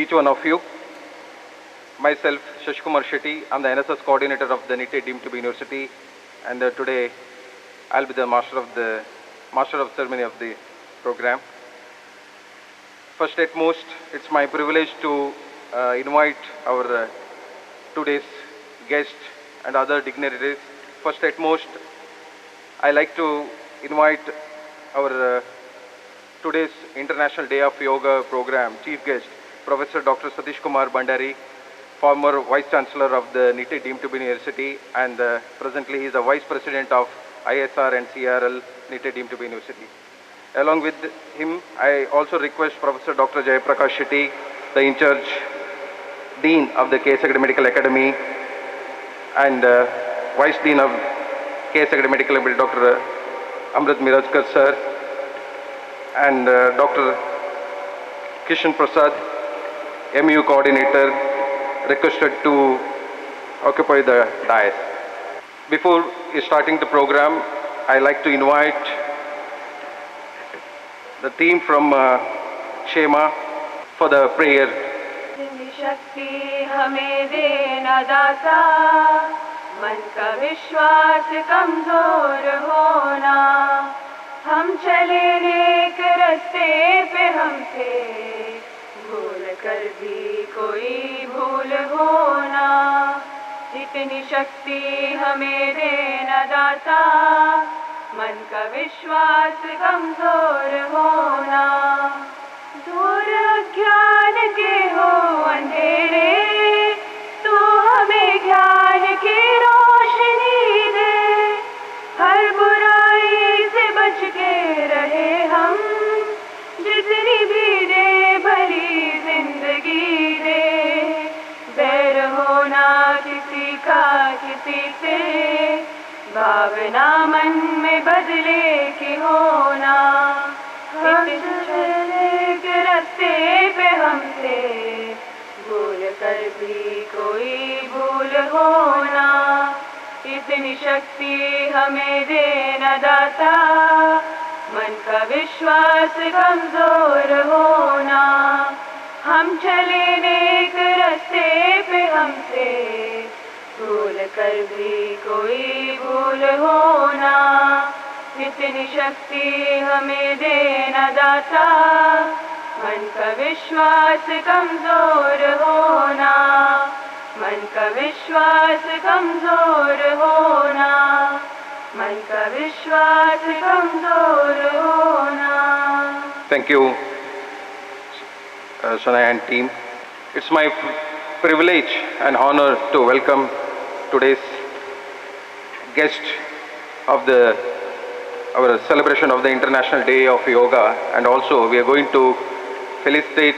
each one of you. Myself, Shashkumar Shetty, I'm the NSS coordinator of the Nitte deemed to be university, and today I'll be the master of ceremony of the program. First at most, it's my privilege to invite our today's guest and other dignitaries. First at most, I like to invite our today's International Day of Yoga program chief guest, Professor Dr. Satish Kumar Bandari, former Vice Chancellor of the Nitte deemed to be university, and presently he is the Vice President of ISR and CRL Nitte deemed to be university. Along with him, I also request Professor Dr. Jayaprakash Shetty, the in-charge Dean of the Hegde Medical Academy, and Vice Dean of Hegde Medical Academy, Dr. Amrit Mirajkar sir, and Dr. Kishan Prasad, MU coordinator, requested to occupy the dais. Before starting the program, I like to invite the team from Shema for the prayer. शक्ति हमें देना दाता, मन का विश्वास कमजोर होना, हम चले नेक रास्ते पे हमसे भूल कर भी कोई भूल होना, इतनी शक्ति हमें देना दाता, मन का विश्वास कमजोर होना, दूर अज्ञान के हो अंधेरे, तू हमें ज्ञान की रोशनी दे, हर बुराई से बच के रहे हम, जितनी भी दे भली जिंदगी दे, बैर होना किसी का किसी से, भावना मन में बदले की होना, रास्ते पे हमसे भूल कर भी कोई भूल होना, इतनी शक्ति हमें देना दाता, मन का विश्वास कमजोर होना, हम चले नेक रास्ते पे हमसे भूल कर भी कोई भूल होना, इतनी शक्ति हमें देना दाता, मन का विश्वास कमजोर होना, मन का विश्वास कमजोर होना, मन का विश्वास कमजोर होना. Thank you, Shania and team. It's my privilege and honor to welcome today's guest of our celebration of the International Day of Yoga, and also we are going to felicitate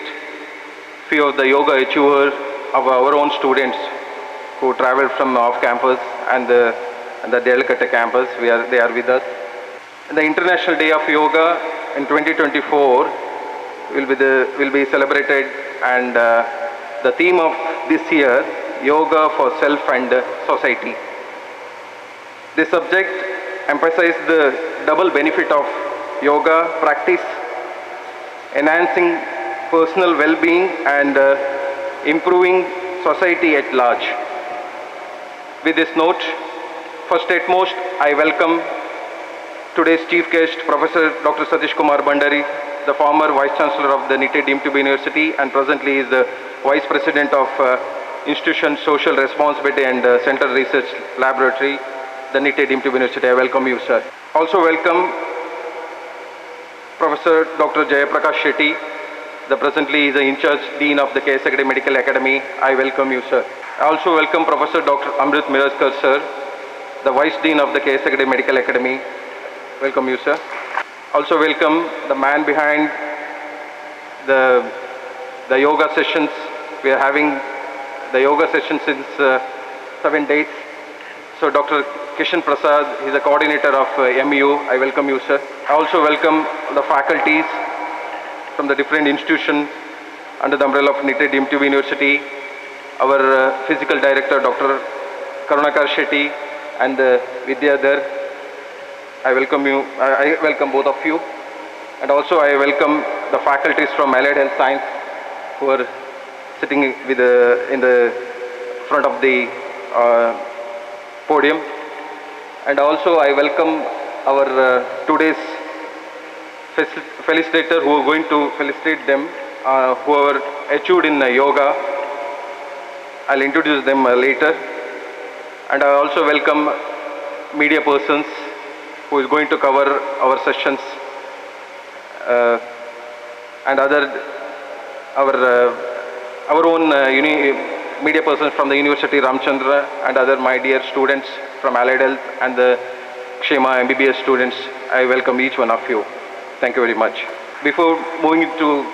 few of the yoga achievers of our own students who traveled from off campus and the Derlakatte campus. They are with us. And the International Day of Yoga in 2024 will be celebrated, and the theme of this year, Yoga for Self and Society. This subject emphasizes the double benefit of yoga practice, enhancing personal well-being and improving society at large. With this note, first at most, I welcome today's chief guest, Professor Dr. Satish Kumar Bandari, the former Vice Chancellor of the Nitte deemed to be university, and presently is the Vice President of Institution Social Responsibility and Central Research Laboratory, the Nitte deemed to be university. I welcome you, sir. Also welcome Professor Dr. Jayaprakash Shetty, the presently is the in-charge Dean of the Hegde Medical Academy. I welcome you, sir. I also welcome Professor Dr. Amrit Mirajkar, sir, the Vice Dean of the Hegde Medical Academy. Welcome you, sir. Also welcome the man behind the yoga sessions. We are having the yoga session since 7 days. So Dr. Kishan Prasad, he is a coordinator of MU. I welcome you, sir. I also welcome the faculties from the different institutions under the umbrella of Nitte deemed to be university. Our physical director, Dr. Karunakar Shetty, and Vidyadhar. I welcome you. I welcome both of you. And also I welcome the faculties from Allied Health Science who are sitting with in the front of the podium. And also I welcome our today's felicitator who are going to felicitate them who are achieved in yoga. I'll introduce them later. And I also welcome media persons who is going to cover our sessions and our own media persons from the University Ramchandra and other my dear students from Allied Health and the Kshema MBBS students. I welcome each one of you. Thank you very much. Before moving into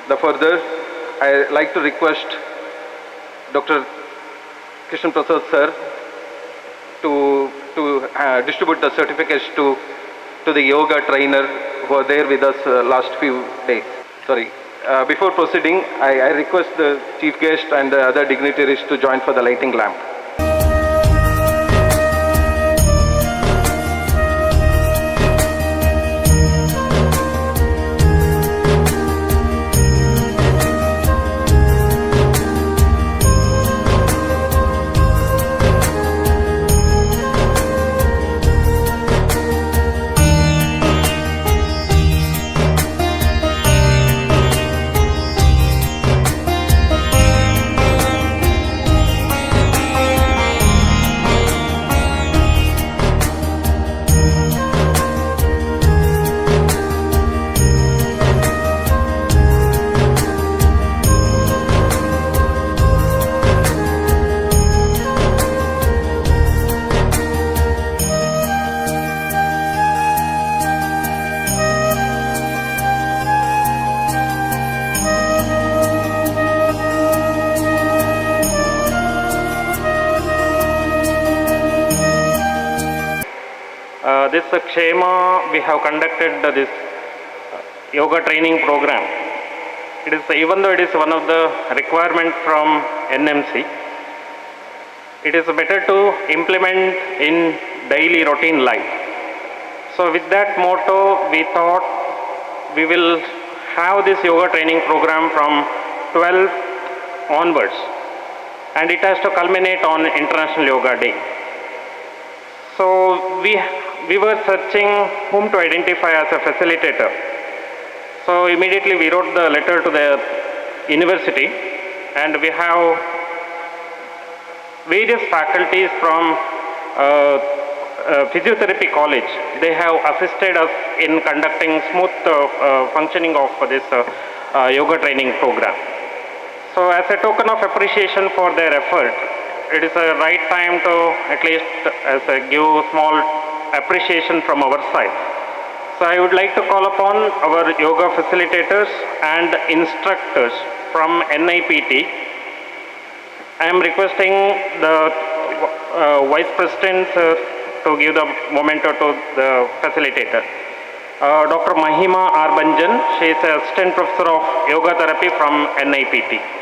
the further, I like to request Dr. Krishnan Prasad sir to distribute the certificates to the yoga trainer who are there with us last few days. Sorry. Before proceeding, I request the chief guest and the other dignitaries to join for the lighting lamp. This Kshema, we have conducted this yoga training program. It is, even though it is one of the requirements from NMC, it is better to implement in daily routine life. So with that motto, we thought we will have this yoga training program from 12 onwards, and it has to culminate on International Yoga Day. So we were searching whom to identify as a facilitator. So immediately we wrote the letter to the university, and we have various faculties from physiotherapy college. They have assisted us in conducting smooth functioning of this yoga training program. So as a token of appreciation for their effort, it is a right time to at least give small appreciation from our side. So I would like to call upon our yoga facilitators and instructors from NIPT. I am requesting the Vice President to give the memento to the facilitator. Dr. Mahima Arbanjan, she is an Assistant Professor of Yoga Therapy from NIPT.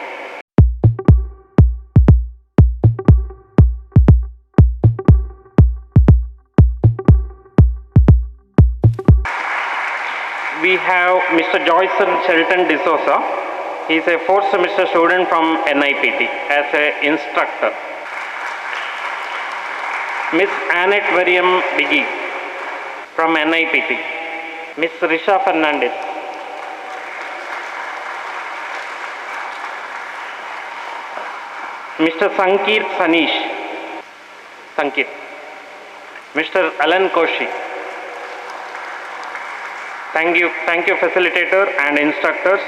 We have Mr. Joyson Shelton D'Souza. He is a 4th semester student from NIPT as an instructor. Miss Annette Variam Diggy from NIPT. Miss Risha Fernandez. Mr. Sankir Sanish. Sankir. Mr. Alan Koshi. Thank you facilitator and instructors.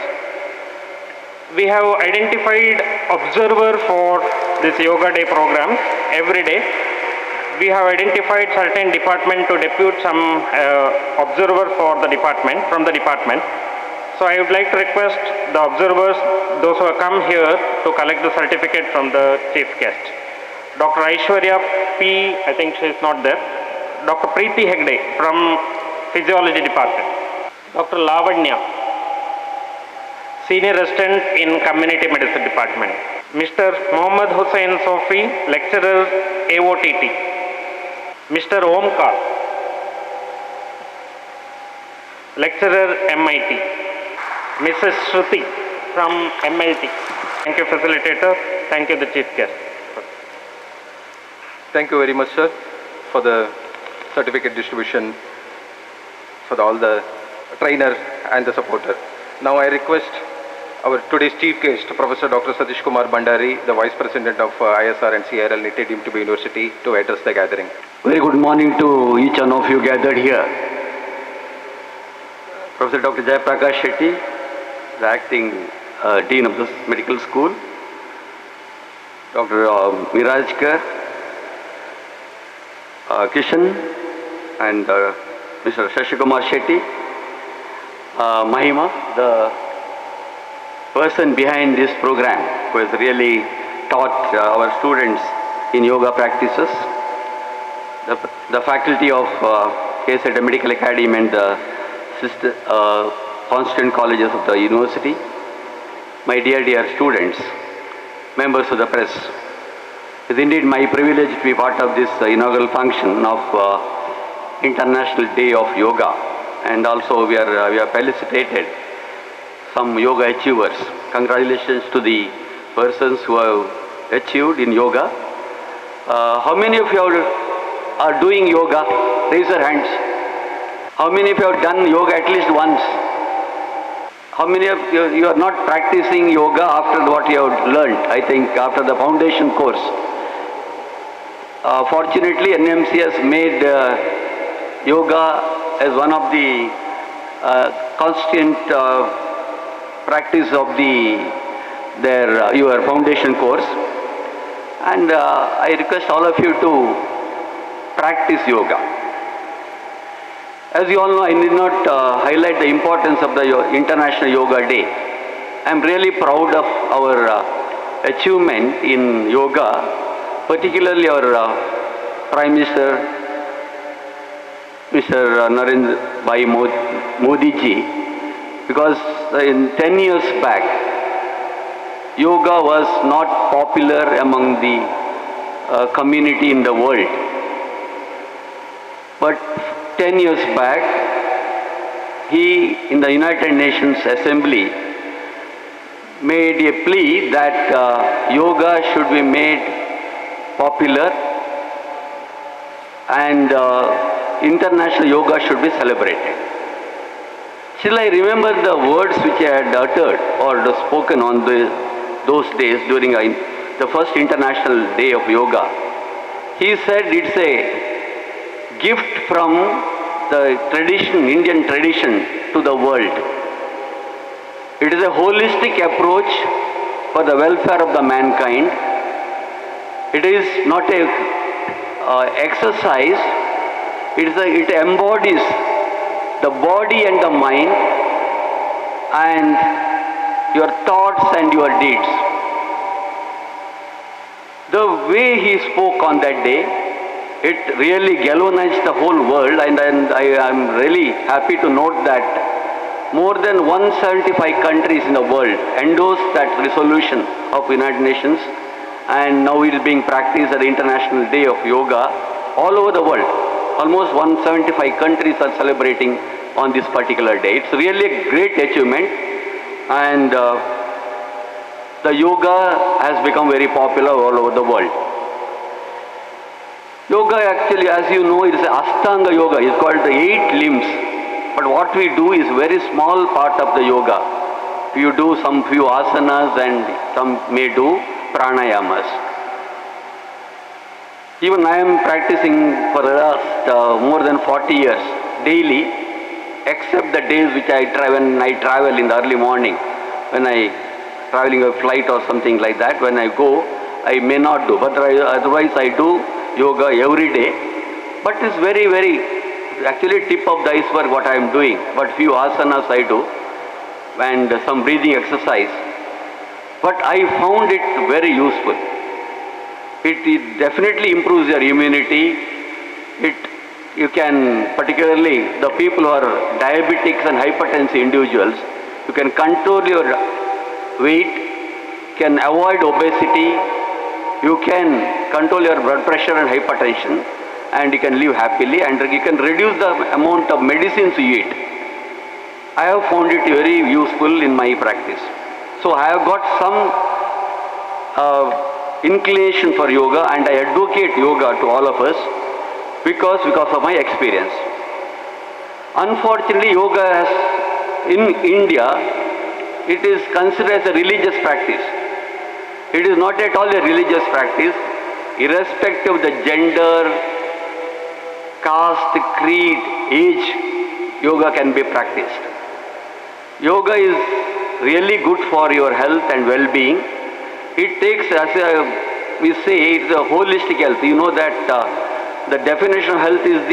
We have identified observer for this Yoga Day program every day. We have identified certain department to depute some observer for the department, from the department. So I would like to request the observers, those who have come here, to collect the certificate from the chief guest. Dr. Aishwarya P, I think she is not there. Dr. Preeti Hegde from Physiology Department. Dr. Lavanya, Senior Resident in Community Medicine Department. Mr. Mohammad Hussain Sofi, Lecturer AOTT. Mr. Omkar, Lecturer MIT. Mrs. Shruti from MLT. Thank you, facilitator. Thank you, the chief guest. Thank you very much, sir, for the certificate distribution for all the trainer and the supporter. Now I request our today's chief guest, Professor Dr. Satish Kumar Bhandari, the Vice President of ISR and CRL Nitte deemed to be University, to address the gathering. Very good morning to each one of you gathered here. Professor Dr. Jayaprakash Shetty, the acting Dean of the Medical School, Dr. Mirajkar, Kishan, and Mr. Shashikumar Shetty, Mahima, the person behind this program who has really taught our students in yoga practices, the faculty of KSET Medical Academy and the constituent colleges of the university, my dear students, members of the press. It is indeed my privilege to be part of this inaugural function of International Day of Yoga, and also we have felicitated some yoga achievers. Congratulations to the persons who have achieved in yoga. How many of you are doing yoga? Raise your hands. How many of you have done yoga at least once? How many of you are not practicing yoga after what you have learned? I think after the foundation course. Fortunately, NMC has made yoga as one of the constant practice of your foundation course, and I request all of you to practice yoga. As you all know, I need not highlight the importance of the International Yoga Day. I am really proud of our achievement in yoga, particularly our Prime Minister, Mr. Narendra Bhai Modi ji, because in 10 years back, yoga was not popular among the community in the world. But 10 years back, he in the United Nations Assembly made a plea that yoga should be made popular and international yoga should be celebrated. Still, I remember the words which I had uttered or spoken on those days during the first International Day of Yoga. He said it's a gift from the tradition, Indian tradition, to the world. It is a holistic approach for the welfare of the mankind. It is not a exercise. It embodies the body and the mind and your thoughts and your deeds. The way he spoke on that day, it really galvanized the whole world, and I am really happy to note that more than 175 countries in the world endorsed that resolution of United Nations, and now it is being practiced at the International Day of Yoga all over the world. Almost 175 countries are celebrating on this particular day. It's really a great achievement, and the yoga has become very popular all over the world. Yoga actually, as you know, is Ashtanga Yoga. It's called the 8 limbs. But what we do is very small part of the yoga. You do some few asanas and some may do pranayamas. Even I am practicing for the last more than 40 years daily, except the days which when I travel in the early morning, when I traveling a flight or something like that. When I go, I may not do, but otherwise I do yoga every day. But it's very, actually tip of the iceberg what I am doing. But few asanas I do and some breathing exercise. But I found it very useful. It definitely improves your immunity. You can, particularly the people who are diabetics and hypertensive individuals, you can control your weight, can avoid obesity, you can control your blood pressure and hypertension, and you can live happily, and you can reduce the amount of medicines you eat. I have found it very useful in my practice. So I have got some inclination for yoga, and I advocate yoga to all of us because of my experience. Unfortunately, yoga in India, it is considered as a religious practice. It is not at all a religious practice. Irrespective of the gender, caste, creed, age, yoga can be practiced. Yoga is really good for your health and well-being. It takes, we say, it's a holistic health. You know that the definition of health is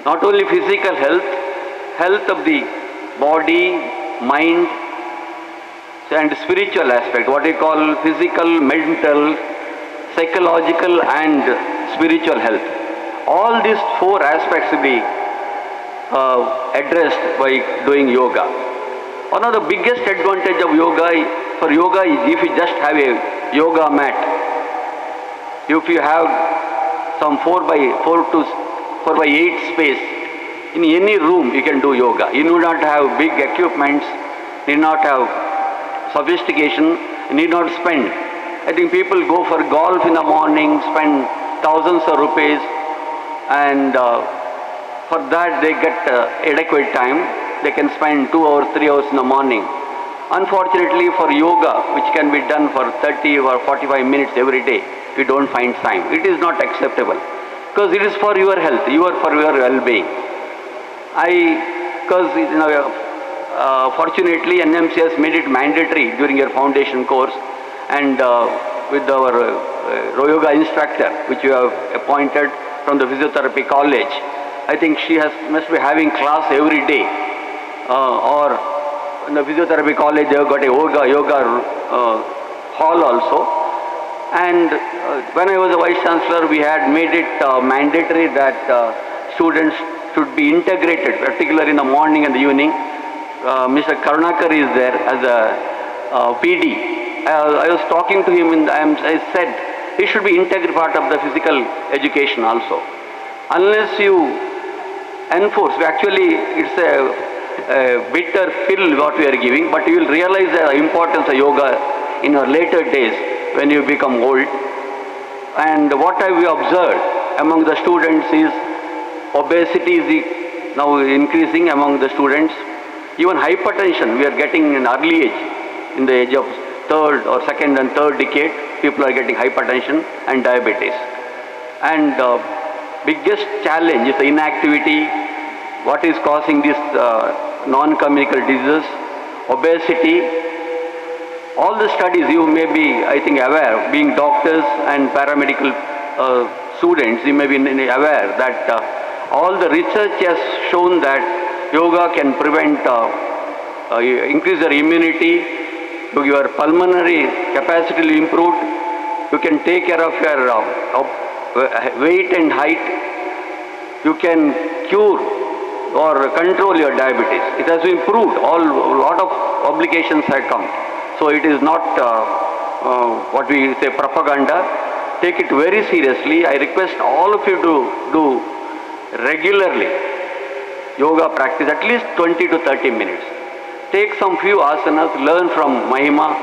not only physical health, health of the body, mind, and spiritual aspect, what we call physical, mental, psychological and spiritual health. All these four aspects will be addressed by doing yoga. One of the biggest advantage of yoga is if you just have a yoga mat. If you have some 4x8 space in any room, you can do yoga. You need not have big equipments, need not have sophistication, you need not spend. I think people go for golf in the morning, spend thousands of rupees, and for that they get adequate time. They can spend 2 hours, 3 hours in the morning. Unfortunately, for yoga, which can be done for 30 or 45 minutes every day, we don't find time. It is not acceptable because it is for your health, for your well-being. Fortunately, NMC has made it mandatory during your foundation course, and with our yoga instructor, which you have appointed from the physiotherapy college, I think she must be having class every day. Or in the physiotherapy college, they have got a yoga hall also. And when I was a vice chancellor, we had made it mandatory that students should be integrated, particularly in the morning and the evening. Mr. Karunakar is there as a PD. I was talking to him and I said he should be integral part of the physical education also. Unless you enforce, actually it's a bitter pill what we are giving, but you will realize the importance of yoga in your later days when you become old. And what have we observed among the students is obesity is now increasing among the students. Even hypertension we are getting in early age, in the age of third or second and third decade, people are getting hypertension and diabetes. And biggest challenge is the inactivity, what is causing this non-communicable diseases, obesity. All the studies you may be, I think, aware, being doctors and paramedical students, you may be aware that all the research has shown that yoga can prevent, increase your immunity, your pulmonary capacity will improve, you can take care of your weight and height, you can cure or control your diabetes. It has improved, a lot of publications have come. So it is not what we say propaganda. Take it very seriously. I request all of you to do regularly yoga practice, at least 20 to 30 minutes. Take some few asanas, learn from Mahima.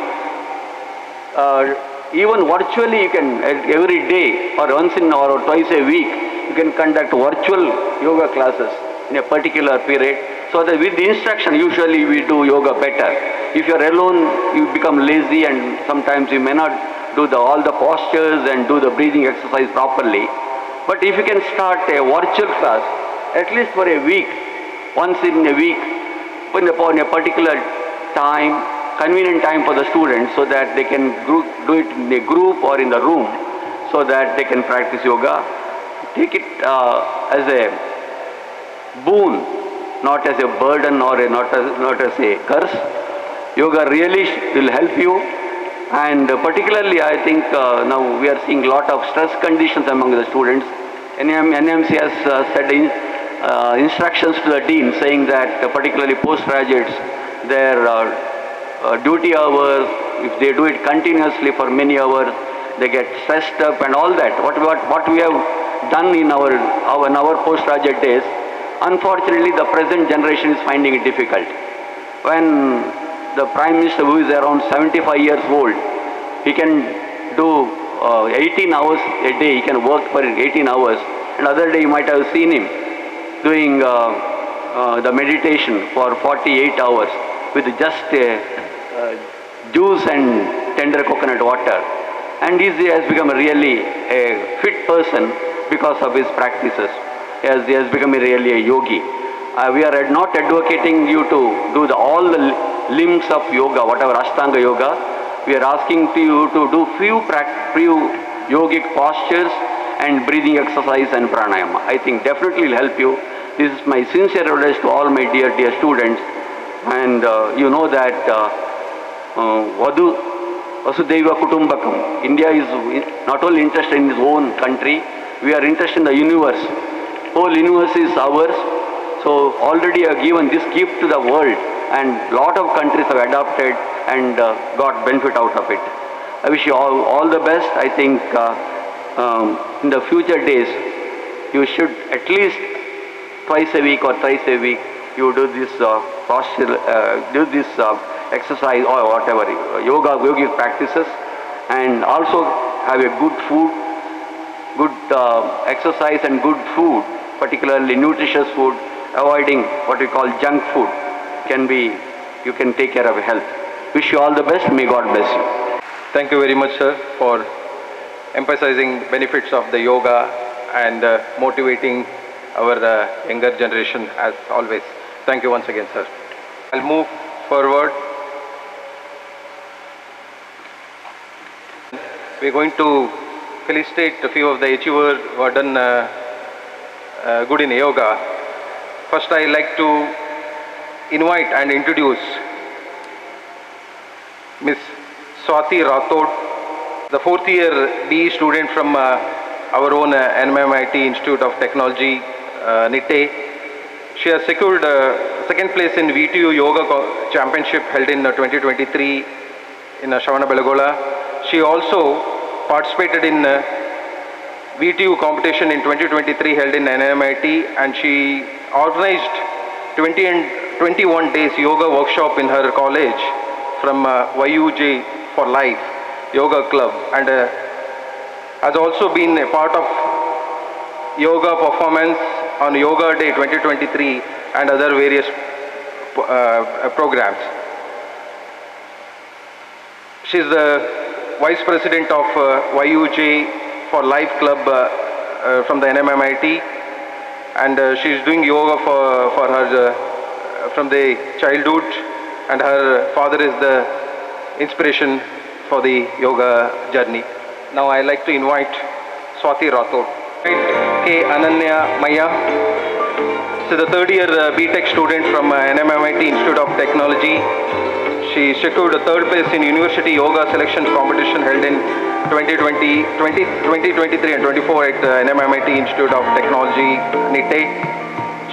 Even virtually you can, every day or once in or twice a week, you can conduct virtual yoga classes in a particular period, so that with the instruction usually we do yoga better. If you are alone, you become lazy and sometimes you may not do all the postures and do the breathing exercise properly. But if you can start a virtual class, at least for a week, once in a week, in a particular time, convenient time for the students, so that they can do it in a group or in the room, so that they can practice yoga. Take it as a boon, not as a burden or not as a curse. Yoga really will help you, and particularly I think now we are seeing a lot of stress conditions among the students. NMC has said instructions to the dean saying that particularly postgraduates, their duty hours, if they do it continuously for many hours, they get stressed up and all that. What we have done in our postgraduate days, unfortunately the present generation is finding it difficult. When the Prime Minister, who is around 75 years old, He can do 18 hours a day. He can work for 18 hours. And other day you might have seen him doing the meditation for 48 hours with just juice and tender coconut water. And he has become really a fit person because of his practices. He has become really a yogi. We are not advocating you to do all the limbs of yoga, whatever Ashtanga yoga. We are asking you to do few yogic postures and breathing exercise and pranayama. I think definitely will help you. This is my sincere advice to all my dear students. And you know that Vasudhaiva Kutumbakam. India is not only interested in its own country, we are interested in the universe. Whole universe is ours. So already I have given this gift to the world, and lot of countries have adopted and got benefit out of it. I wish you all the best. I think in the future days, you should at least twice a week or thrice a week, you do this exercise or whatever, yogic practices, and also have a good food, good exercise and good food, particularly nutritious food, avoiding what we call junk food. You can take care of your health. Wish you all the best. May God bless you. Thank you very much, sir, for emphasizing benefits of the yoga and motivating our younger generation as always. Thank you once again, sir. I'll move forward. We're going to felicitate a few of the achievers who have done good in yoga. First, I'd like to invite and introduce Miss Swati Rathod, the fourth year BE student from our own NMIT Institute of Technology, Nitte. She has secured second place in VTU Yoga Championship held in 2023 in Shravanabellagola. She also participated in VTU competition in 2023 held in NMIT, and she organized 21 days yoga workshop in her college from YUJ for Life Yoga Club, and has also been a part of yoga performance on Yoga Day 2023 and other various programs. She is the Vice President of YUJ for Life Club from the NMIT, and she is doing yoga for her from the childhood, and her father is the inspiration for the yoga journey. Now I like to invite Swati Rathod. K. Ananya Maya. She is the third year BTech student from NMIT Institute of Technology. She secured a third place in University Yoga Selection Competition held in 2023 and 24 at NMIT Institute of Technology, Nitte.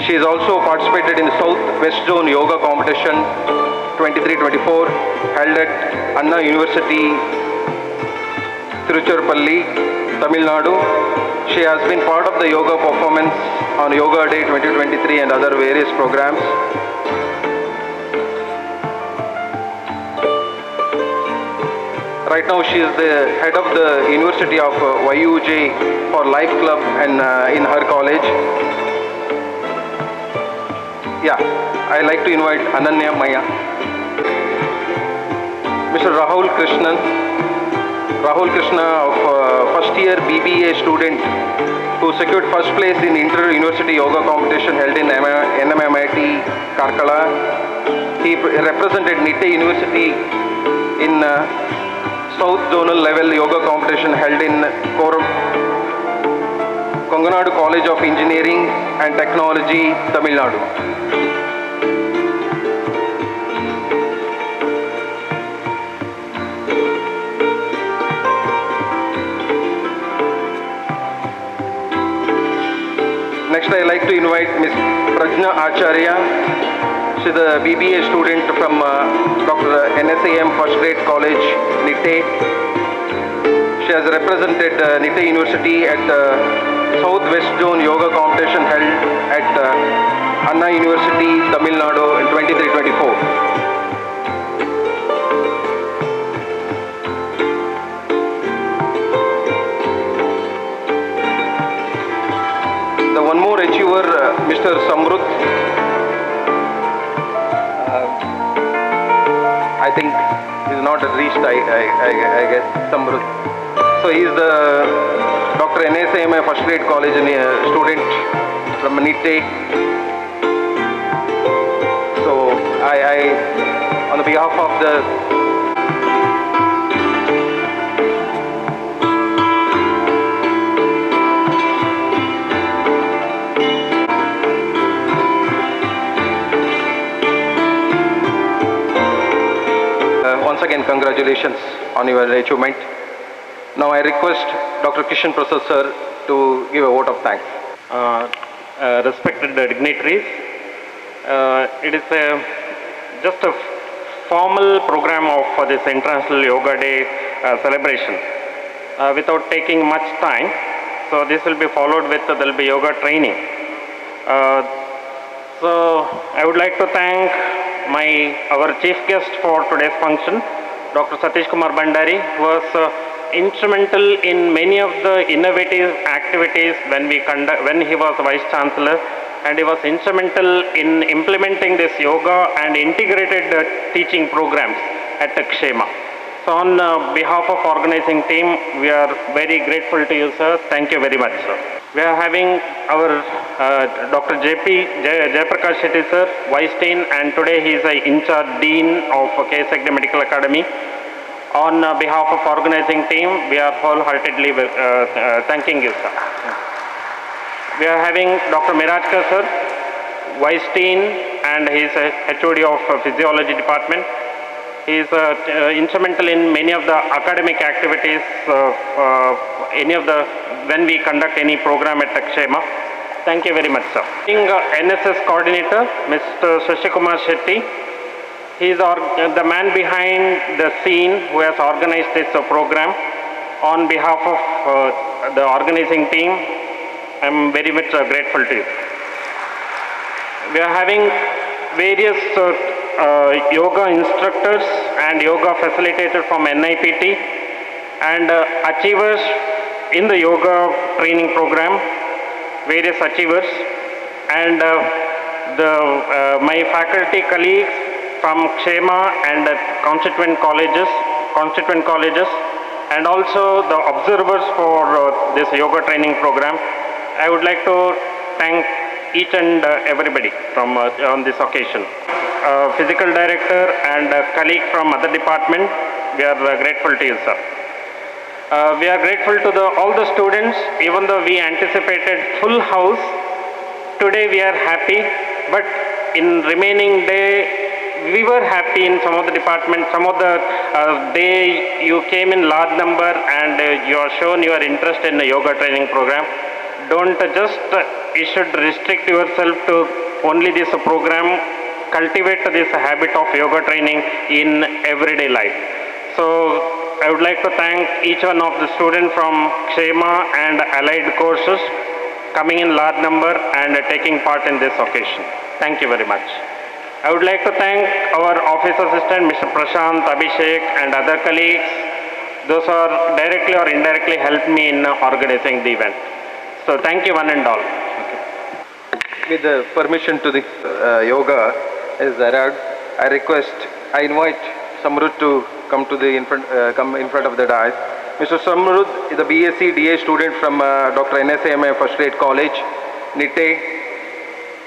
She has also participated in the South West Zone Yoga Competition 23-24 held at Anna University, Tiruchirappalli, Tamil Nadu. She has been part of the yoga performance on Yoga Day 2023 and other various programs. Right now she is the head of the University of YUJ for Life Club and in her college. Yeah, I like to invite Ananya Maya. Mr. Rahul Krishna of first year BBA student who secured first place in inter-university yoga competition held in NMIT Karkala. He represented Nitte University in South Zonal level yoga competition held in Konganadu College of Engineering and Technology, Tamil Nadu. Next, I like to invite Ms. Prajna Acharya. She is a BBA student from Dr. NSAM First Grade College, Nitte. She has represented Nitte University at South West Zone Yoga Competition held at Anna University, Tamil Nadu in 23-24. The one more achiever, Mr. Samrud. I think he's not reached, I guess, Samrud. So he's the Dr. NSAMA First Grade College student from Nitte. So I on the behalf of the once again, congratulations on your achievement. Now I request Dr. Kishan Prasad sir to give a vote of thanks. Respected dignitaries, it is just a formal program of this International Yoga Day celebration without taking much time. So this will be followed with, there will be yoga training. So I would like to thank our chief guest for today's function, Dr. Satish Kumar Bandari, who was instrumental in many of the innovative activities when he was Vice Chancellor, and he was instrumental in implementing this yoga and integrated teaching programs at Kshema. So on behalf of organizing team, we are very grateful to you, sir. Thank you very much, sir. We are having our Dr. Jayaprakash Shetty sir, Vice Dean, and today he is in charge Dean of Hegde Medical Academy. On behalf of organizing team, we are wholeheartedly thanking you, sir. We are having Dr. Mirajkar sir, Vice Dean, and he is a HOD of Physiology Department. He is instrumental in many of the academic activities, when we conduct any program at Kshema. Thank you very much, sir. NSS coordinator, Mr. Shashikumar Shetty. He is the man behind the scene who has organized this program. On behalf of the organizing team, I am very much grateful to you. We are having various yoga instructors and yoga facilitators from NIPT and achievers in the yoga training program, various achievers, and my faculty colleagues from Kshema and constituent colleges, and also the observers for this yoga training program. I would like to thank each and everybody from on this occasion. Physical director and colleague from other department, we are grateful to you, sir. We are grateful to all the students, even though we anticipated full house. Today we are happy, but in remaining day, we were happy in some of the departments. Some of the day you came in large number and you are shown your interest in the yoga training program. Don't just, you should restrict yourself to only this program. Cultivate this habit of yoga training in everyday life. So I would like to thank each one of the students from Kshema and allied courses coming in large number and taking part in this occasion. Thank you very much. I would like to thank our office assistant, Mr. Prashant, Abhishek, and other colleagues. Those are directly or indirectly helped me in organizing the event. So thank you one and all. With the permission to the yoga is arrived, I invite Samrud to come in front of the dais. Mr. Samrud is a BSc DA student from Dr. NSAMA First Grade College, Nitte.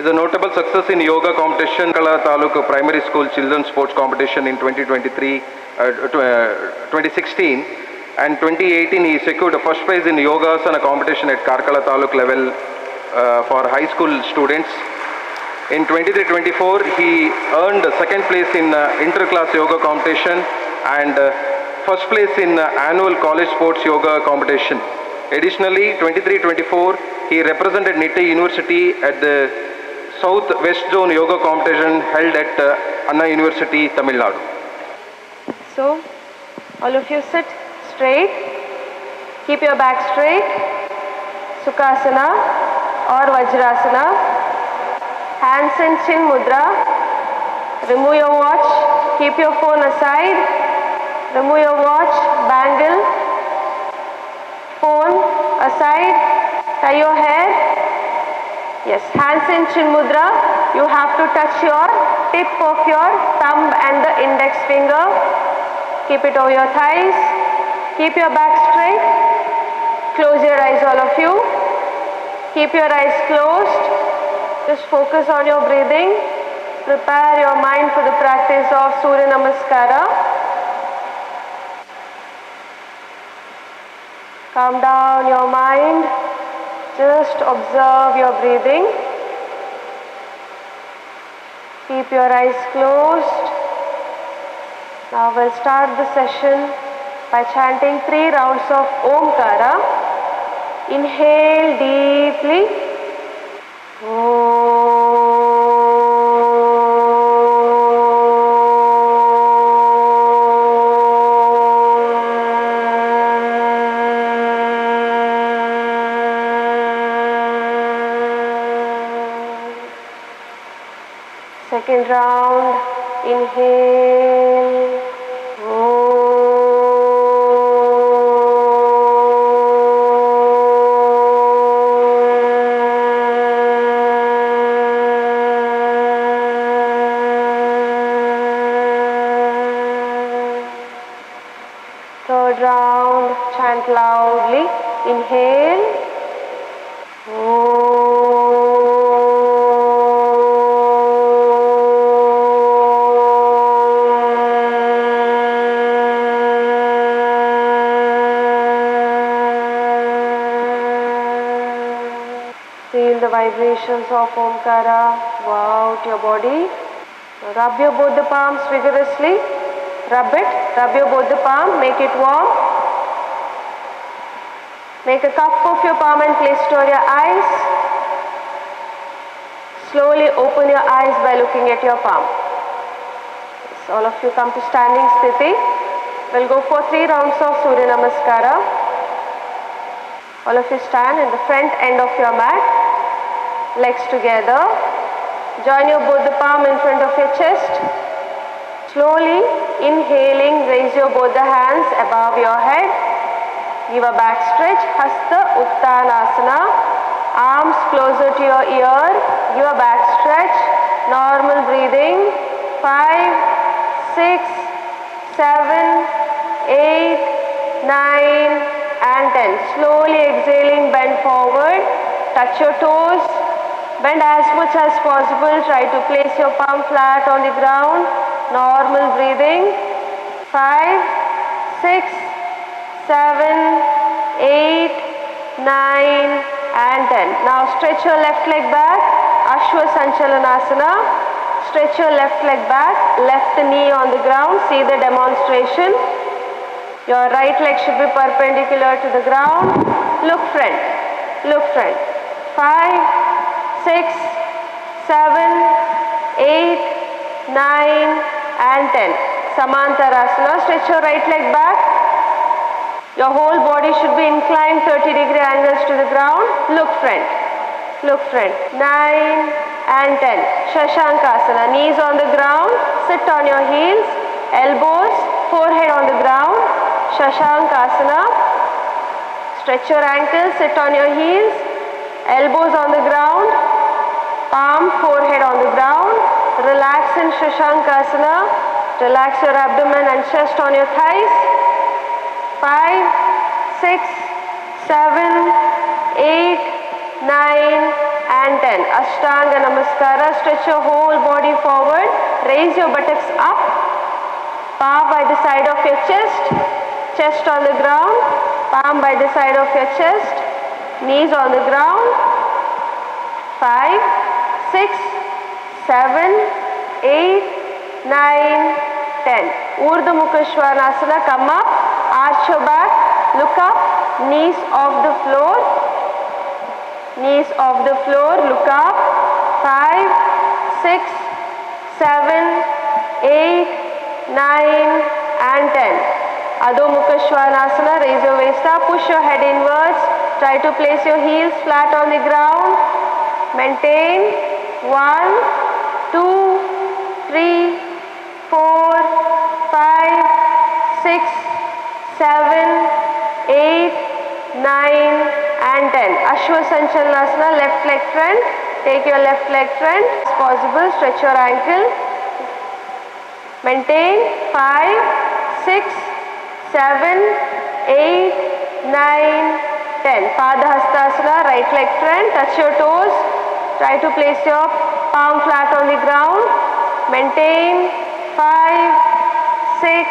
Is a notable success in yoga competition, Derlakatte Taluk Primary School Children's Sports Competition in 2016, and 2018 he secured a first prize in Yogasana competition at Karkala Taluk level for high school students. In 23-24 he earned second place in inter-class yoga competition and first place in annual college sports yoga competition. Additionally, 23-24 he represented Nitte University at the South West Zone Yoga competition held at Anna University, Tamil Nadu. So, all of you sit straight, keep your back straight, Sukhasana or Vajrasana, hands in chin mudra, remove your watch, keep your phone aside, remove your watch, bangle, phone aside, tie your hair, Yes, hands in chin mudra. You have to touch your tip of your thumb and the index finger. Keep it over your thighs. Keep your back straight. Close your eyes, all of you. Keep your eyes closed. Just focus on your breathing. Prepare your mind for the practice of Surya Namaskara. Calm down your mind. Just observe your breathing. Keep your eyes closed. Now we'll start the session by chanting 3 rounds of Omkara. Inhale deeply. Second round, inhale. Third round, chant loudly. Inhale. Feel the vibrations of Omkara go out your body. Rub your both the palms vigorously. Rub it. Rub your both the palm. Make it warm. Make a cup of your palm and place it over your eyes. Slowly open your eyes by looking at your palm. So all of you come to standing sthiti. We'll go for 3 rounds of Surya Namaskara. All of you stand in the front end of your mat. Legs together. Join your both the palm in front of your chest. Slowly inhaling, raise your both the hands above your head. Give a back stretch. Hasta Uttanasana. Arms closer to your ear. Give a back stretch. Normal breathing. 5, 6, 7, 8, 9 and 10. Slowly exhaling, bend forward. Touch your toes. Bend as much as possible. Try to place your palm flat on the ground. Normal breathing. 5, 6, 7, 8, 9 and 10. Now stretch your left leg back. Ashwa Sanchalanasana. Stretch your left leg back. Left knee on the ground. See the demonstration. Your right leg should be perpendicular to the ground. Look front. Look front. 5, 6, 7, 8, 9 and 10. Samantarasana. Stretch your right leg back. Your whole body should be inclined 30-degree angles to the ground. Look front. Look front. 9 and 10. Shashankasana. Knees on the ground. Sit on your heels. Elbows, forehead on the ground. Shashankasana. Stretch your ankles. Sit on your heels. Elbows on the ground. Palm, forehead on the ground. Relax in Shashankasana. Relax your abdomen and chest on your thighs. 5, 6, 7, 8, 9 and 10. Ashtanga Namaskara. Stretch your whole body forward. Raise your buttocks up. Palm by the side of your chest. Chest on the ground. Palm by the side of your chest. Knees on the ground. 5, 6, 7, 8, 9, 10. Urdhva Mukha Svanasana. Come up. Arch your back. Look up. Knees off the floor. Knees off the floor. Look up. 5, 6, 7, 8, 9 and 10. Adho Mukha Svanasana. Raise your waist up. Push your head inwards. Try to place your heels flat on the ground. Maintain. 1, 2, 3, 4, 5, 6, 7, 8, 9 and 10. Ashwa Sanchalanasana. Left leg front. Take your left leg front as possible. Stretch your ankle. Maintain 5, 6, 7, 8, 9, 10. Padahastasana, right leg front. Touch your toes. Try to place your palm flat on the ground. Maintain 5, 6,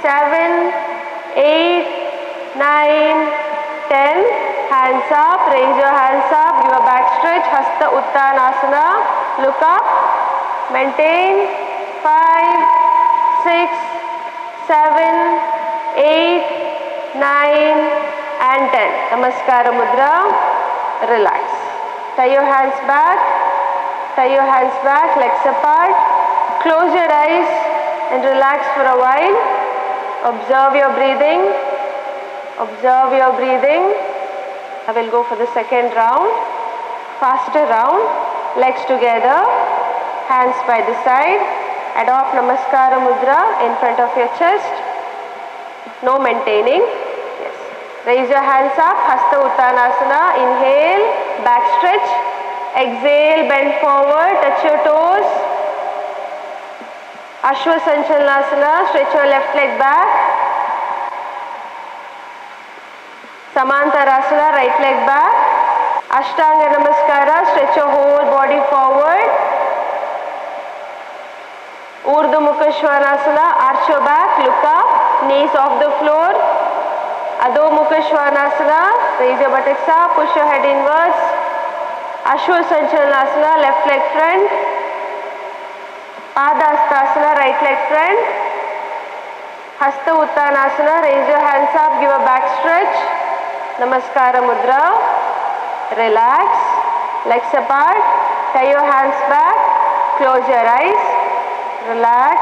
7, 8, 9, 10. Hands up. Raise your hands up. Give a back stretch. Hasta Uttanasana. Look up. Maintain 5, 6, 7, 8, 9 and 10. Namaskara Mudra. Relax. Tie your hands back. Tie your hands back. Legs apart. Close your eyes and relax for a while. Observe your breathing. Observe your breathing. I will go for the second round. Faster round. Legs together. Hands by the side. Adopt Namaskara Mudra in front of your chest. No maintaining. Yes. Raise your hands up. Hasta Uttanasana. Inhale. Back stretch. Exhale. Bend forward. Touch your toes. Ashwa Sanchalanasana. Stretch your left leg back. Samantarasana. Right leg back. Ashtanga Namaskara. Stretch your whole body forward. Urdhva Mukha Svanasana, arch your back, look up, knees off the floor. Adho Mukha Svanasana, raise your buttocks up, push your head inwards. Ashwa Sanchalanasana, left leg front. Padahastasana, right leg front. Hasta Uttanasana, raise your hands up, give a back stretch. Namaskara Mudra. Relax, legs apart, tie your hands back, close your eyes. Relax.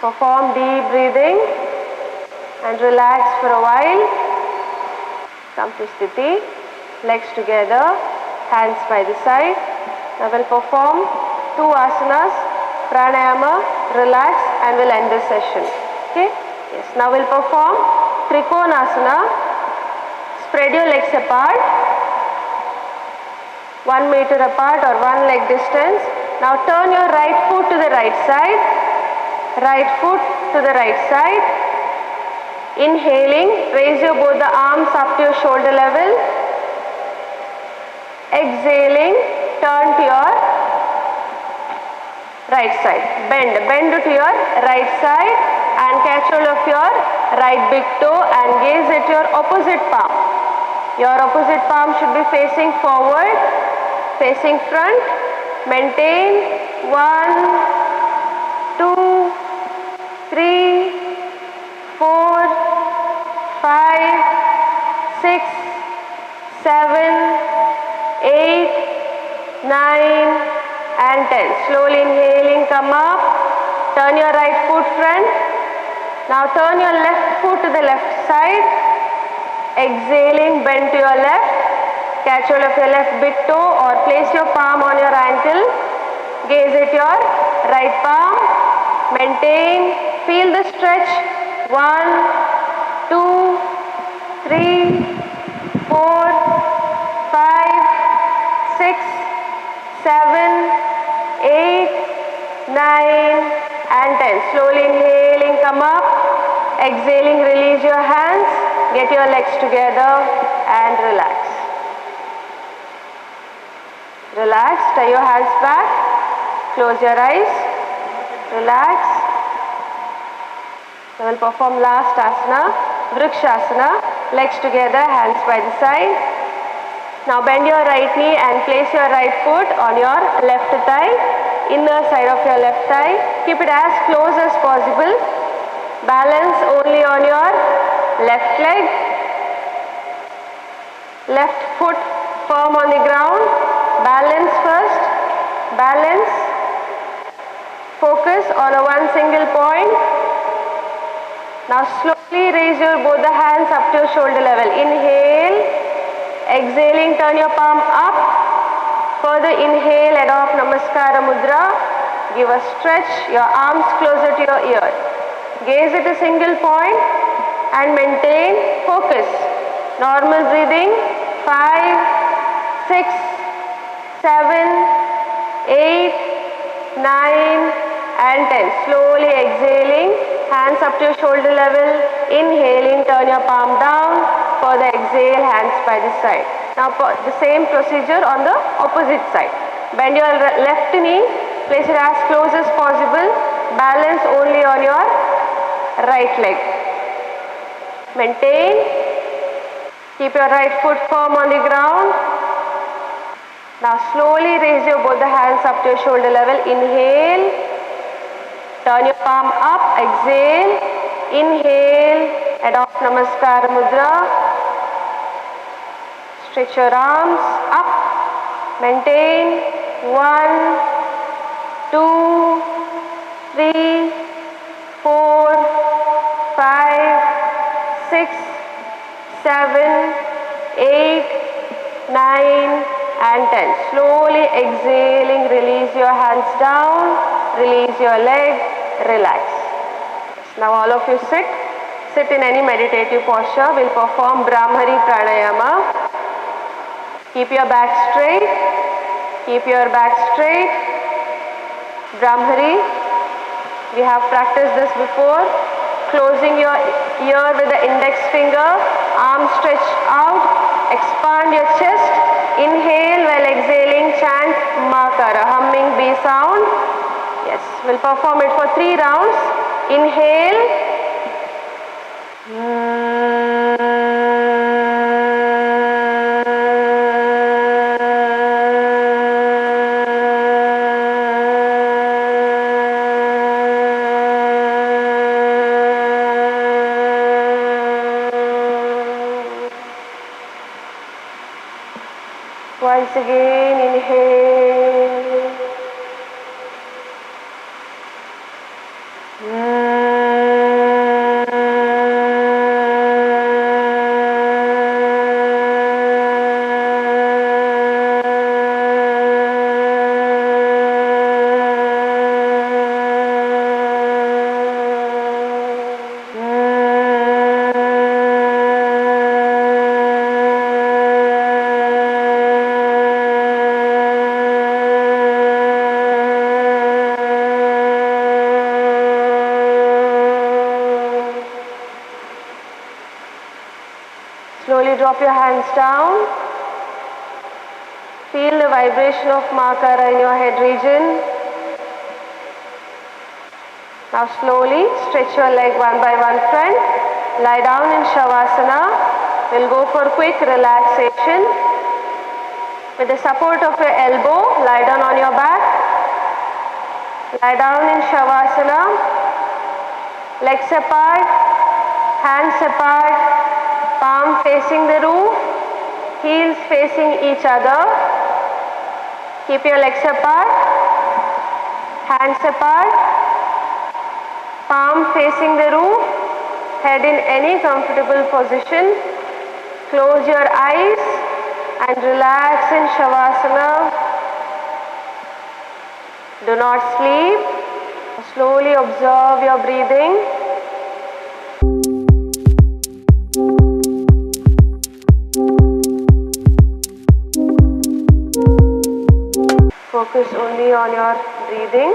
Perform deep breathing and relax for a while. Come to Sthiti. Legs together, hands by the side. Now we'll perform 2 asanas, pranayama, relax, and we'll end the session. Okay? Yes. Now we'll perform Trikonasana. Spread your legs apart. 1 meter apart or 1 leg distance. Now turn your right foot to the right side. Right foot to the right side. Inhaling, raise your both the arms up to your shoulder level. Exhaling, turn to your right side. Bend to your right side and catch hold of your right big toe and gaze at your opposite palm. Your opposite palm should be facing forward. Facing front, maintain 1, 2, 3, 4, 5, 6, 7, 8, 9 and 10. Slowly inhaling, come up, turn your right foot front. Now turn your left foot to the left side. Exhaling, bend to your left. Catch hold of your left big toe or place your palm on your ankle. Gaze at your right palm. Maintain. Feel the stretch. 1, 2, 3, 4, 5, 6, 7, 8, 9 and 10. Slowly inhaling, come up. Exhaling, release your hands. Get your legs together and relax. Relax, tie your hands back, close your eyes, relax. Now we'll perform last asana, Vrikshasana, legs together, hands by the side. Now bend your right knee and place your right foot on your left thigh, inner side of your left thigh. Keep it as close as possible. Balance only on your left leg. Left foot firm on the ground. Balance first, balance, focus on one single point. Now slowly raise your both the hands up to your shoulder level. Inhale, exhaling, turn your palm up. Further inhale, adopt Namaskara Mudra. Give a stretch, your arms closer to your ear. Gaze at a single point and maintain focus. Normal breathing 5, 6, 7, 8, 9 and 10. Slowly exhaling, hands up to your shoulder level. Inhaling, turn your palm down. Further exhale, hands by the side. Now the same procedure on the opposite side. Bend your left knee, place it as close as possible. Balance only on your right leg. Maintain. Keep your right foot firm on the ground. Now slowly raise your both the hands up to your shoulder level. Inhale. Turn your palm up. Exhale. Inhale. Adopt Namaskar Mudra. Stretch your arms up. Maintain. 1, 2, 3, 4, 5, 6, 7, 8, 9 and 10. Slowly exhaling, release your hands down, release your leg, relax. Now all of you sit in any meditative posture. We'll perform Brahmari Pranayama. Keep your back straight, keep your back straight. Brahmari, we have practiced this before. Closing your ear with the index finger, arms stretched out, expand your chest. Inhale while exhaling, chant Makara, humming B sound. Yes, we'll perform it for 3 rounds. Inhale. Once again, inhale. Slowly drop your hands down. Feel the vibration of Makara in your head region. Now slowly stretch your leg one by one front. Lie down in Shavasana. We'll go for quick relaxation. With the support of your elbow, lie down on your back. Lie down in Shavasana. Legs apart, hands apart. Palm facing the roof, heels facing each other. Keep your legs apart, hands apart, palm facing the roof, head in any comfortable position. Close your eyes and relax in Shavasana. Do not sleep. Slowly observe your breathing. Focus only on your breathing.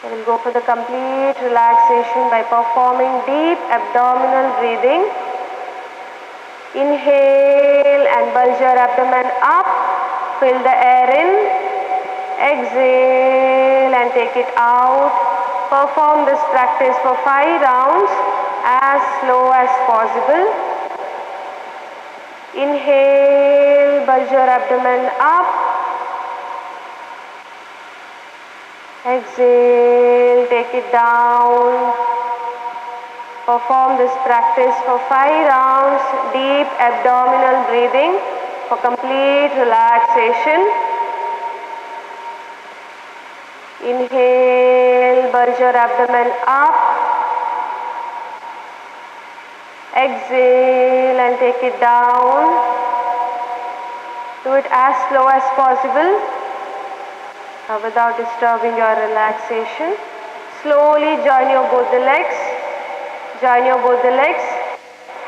We will go for the complete relaxation by performing deep abdominal breathing. Inhale and bulge your abdomen up. Fill the air in. Exhale and take it out. Perform this practice for 5 rounds as slow as possible. Inhale, bulge your abdomen up. Exhale, take it down. Perform this practice for 5 rounds, deep abdominal breathing for complete relaxation. Inhale, bulge your abdomen up. Exhale and take it down. Do it as slow as possible. without disturbing your relaxation. Slowly join your both the legs. Join your both the legs.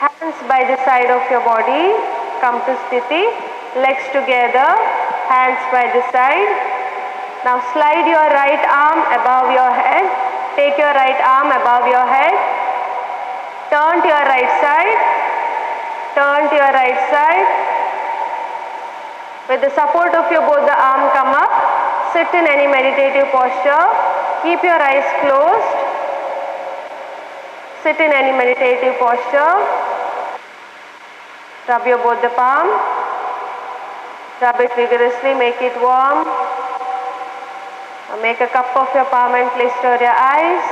Hands by the side of your body. Come to Sthiti. Legs together. Hands by the side. Now slide your right arm above your head. Take your right arm above your head. Turn to your right side. Turn to your right side. With the support of your both the arm, come up. Sit in any meditative posture. Keep your eyes closed. Sit in any meditative posture. Rub your both the palm. Rub it vigorously. Make it warm. Make a cup of your palm and place it over your eyes.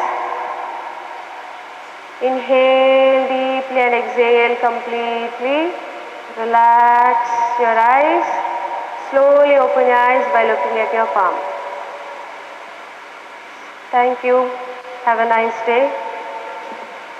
Inhale deeply and exhale completely. Relax your eyes. Slowly open your eyes by looking at your palm. Thank you. Have a nice day.